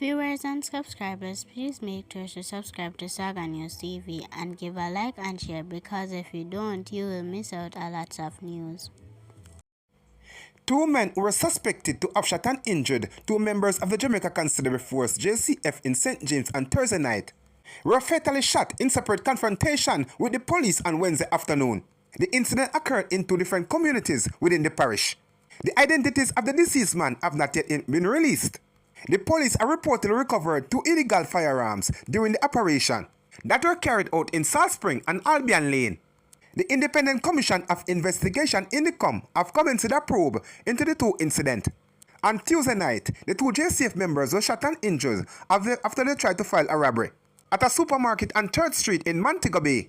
Viewers and subscribers, please make sure to subscribe to Saga News TV and give a like and share, because if you don't, you will miss out a lot of news. Two men who were suspected to have shot and injured two members of the Jamaica Constabulary Force JCF in St. James on Thursday night were fatally shot in separate confrontation with the police on Wednesday afternoon. The incident occurred in two different communities within the parish. The identities of the deceased man have not yet been released. The police have reportedly recovered two illegal firearms during the operation that were carried out in Salt Spring and Albion Lane. The Independent Commission of Investigation (INDECOM) have commenced a probe into the two incidents. On Tuesday night, the two JCF members were shot and injured after they tried to file a robbery at a supermarket on 3rd Street in Montego Bay.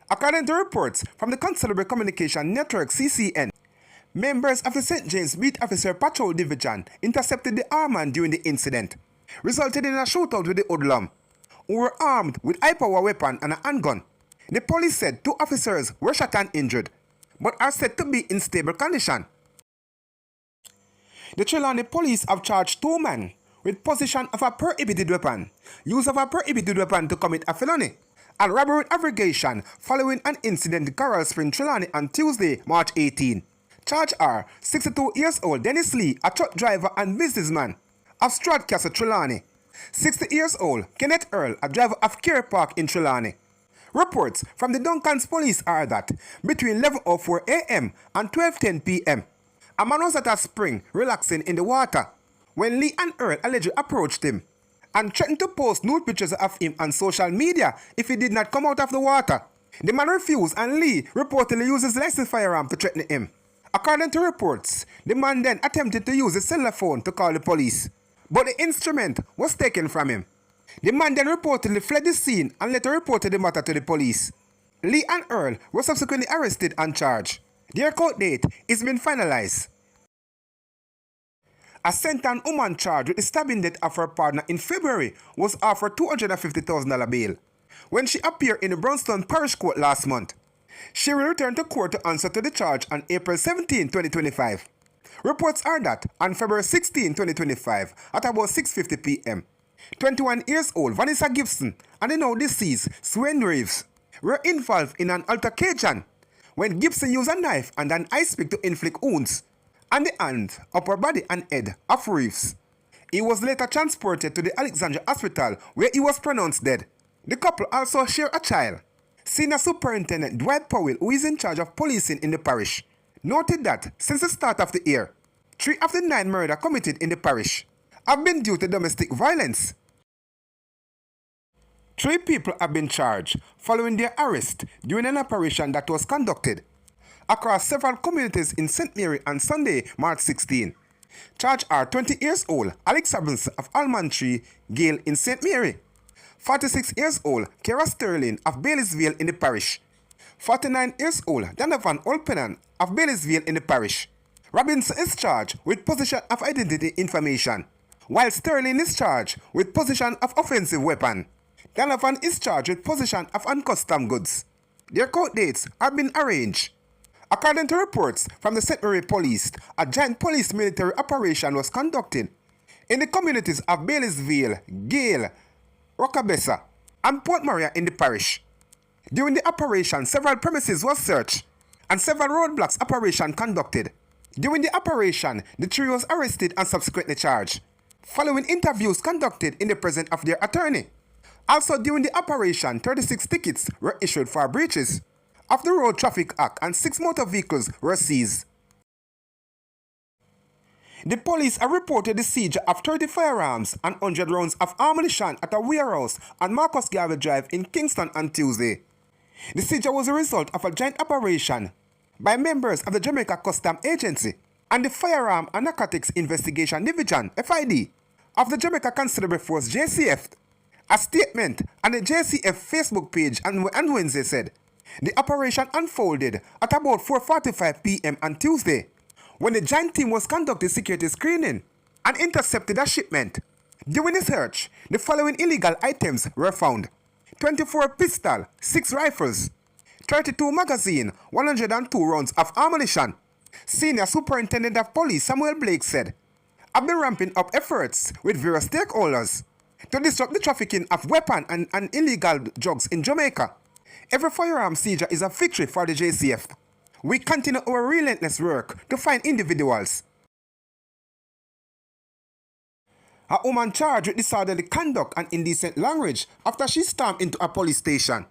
According to reports from the Constabulary Communication Network (CCN), members of the St. James Beat Officer Patrol Division intercepted the armed man during the incident, resulting in a shootout with the hoodlum, who were armed with high-power weapon and a handgun. The police said two officers were shot and injured, but are said to be in stable condition. The Trelawny police have charged two men with possession of a prohibited weapon, use of a prohibited weapon to commit a felony, and robbery with abrogation following an incident in Coral Spring, Trelawny on Tuesday, March 18. Charged are 62 years old Dennis Lee, a truck driver and businessman of Stratcastle, Trelawny, 60 years old Kenneth Earl, a driver of Kerry Park in Trelawny. Reports from the Duncans police are that between 11:04 a.m. and 12:10 p.m., a man was at a spring relaxing in the water when Lee and Earl allegedly approached him and threatened to post nude pictures of him on social media if he did not come out of the water. The man refused, and Lee reportedly used his licensed firearm to threaten him. According to reports, the man then attempted to use his cellular phone to call the police, but the instrument was taken from him. The man then reportedly fled the scene and later reported the matter to the police. Lee and Earl were subsequently arrested and charged. Their court date is being finalized. A sentenced woman charged with the stabbing death of her partner in February was offered $250,000 bail when she appeared in the Brownstone Parish Court last month. She will return to court to answer to the charge on April 17, 2025. Reports are that on February 16, 2025, at about 6:50 p.m., 21 years old Vanessa Gibson and the now deceased Swain Reeves were involved in an altercation when Gibson used a knife and an ice pick to inflict wounds on the hand, upper body and head of Reeves. He was later transported to the Alexandria Hospital where he was pronounced dead. The couple also share a child. Senior Superintendent Dwight Powell, who is in charge of policing in the parish, noted that since the start of the year, 3 of the 9 murders committed in the parish have been due to domestic violence. 3 people have been charged following their arrest during an operation that was conducted across several communities in St. Mary on Sunday, March 16. Charged are 20 years old Alex Robinson of Almond Tree, Gale in St. Mary, 46 years old Kara Sterling of Bailey'sville in the parish, 49 years old Donovan Olpenan of Bailey'sville in the parish. Robinson is charged with possession of identity information, while Sterling is charged with possession of offensive weapon. Donovan is charged with possession of uncustomed goods. Their court dates have been arranged. According to reports from the St. Mary Police, a joint police military operation was conducted in the communities of Bailey'sville, Gale, Rockabessa, and Port Maria in the parish. During the operation, several premises were searched and several roadblocks operation conducted. During the operation, the trio was arrested and subsequently charged, following interviews conducted in the presence of their attorney. Also during the operation, 36 tickets were issued for breaches of the Road Traffic Act and 6 motor vehicles were seized. The police have reported the seizure of 30 firearms and 100 rounds of ammunition at a warehouse on Marcus Garvey Drive in Kingston on Tuesday. The seizure was a result of a joint operation by members of the Jamaica Customs Agency and the Firearm and Narcotics Investigation Division (FID) of the Jamaica Constabulary Force (JCF). A statement on the JCF Facebook page on Wednesday said, the operation unfolded at about 4:45 p.m. on Tuesday, when the joint team was conducting security screening and intercepted a shipment. During the search, the following illegal items were found: 24 pistols, 6 rifles, 32 magazines, 102 rounds of ammunition. Senior Superintendent of Police Samuel Blake said, "I've been ramping up efforts with various stakeholders to disrupt the trafficking of weapons and illegal drugs in Jamaica. Every firearm seizure is a victory for the JCF. We continue our relentless work to find individuals. A woman charged with disorderly conduct and indecent language after she stormed into a police station.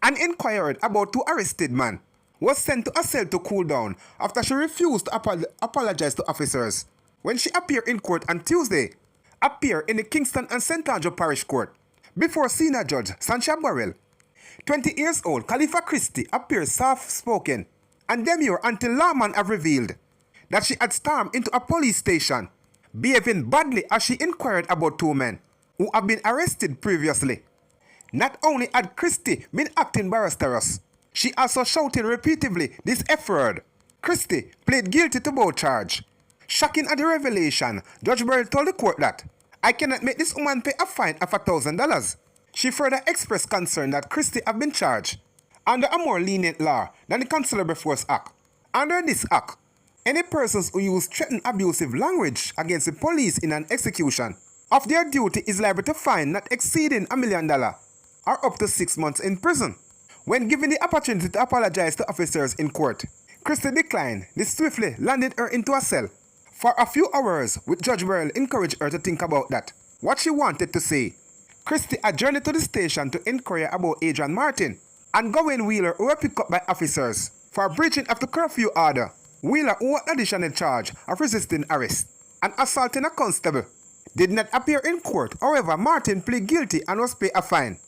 An inquiry about two arrested men was sent to a cell to cool down after she refused to apologize to officers. When she appeared in court on Tuesday, appeared in the Kingston and St. Andrew Parish Court before senior judge Sancha Burrell. 20 years old Khalifa Christie appears soft-spoken and demure until lawmen have revealed that she had stormed into a police station, behaving badly as she inquired about two men who have been arrested previously. Not only had Christie been acting boisterous, she also shouted repeatedly this F-word. Christie pleaded guilty to both charges. Shocking at the revelation, Judge Burrell told the court that, "I cannot make this woman pay a fine of $1,000. She further expressed concern that Christie have been charged under a more lenient law than the Consular Force Act. Under this act, any persons who use threatened abusive language against the police in an execution of their duty is liable to fine not exceeding $1 million or up to 6 months in prison." When given the opportunity to apologize to officers in court, Christie declined. This swiftly landed her into a cell. For a few hours, with Judge Burrell encouraged her to think about that, what she wanted to say. Christie adjourned to the station to inquire about Adrian Martin, and Gawain Wheeler, who were picked up by officers for breaching of the curfew order. Wheeler, who was additional charge of resisting arrest and assaulting a constable, did not appear in court. However, Martin pleaded guilty and was paid a fine.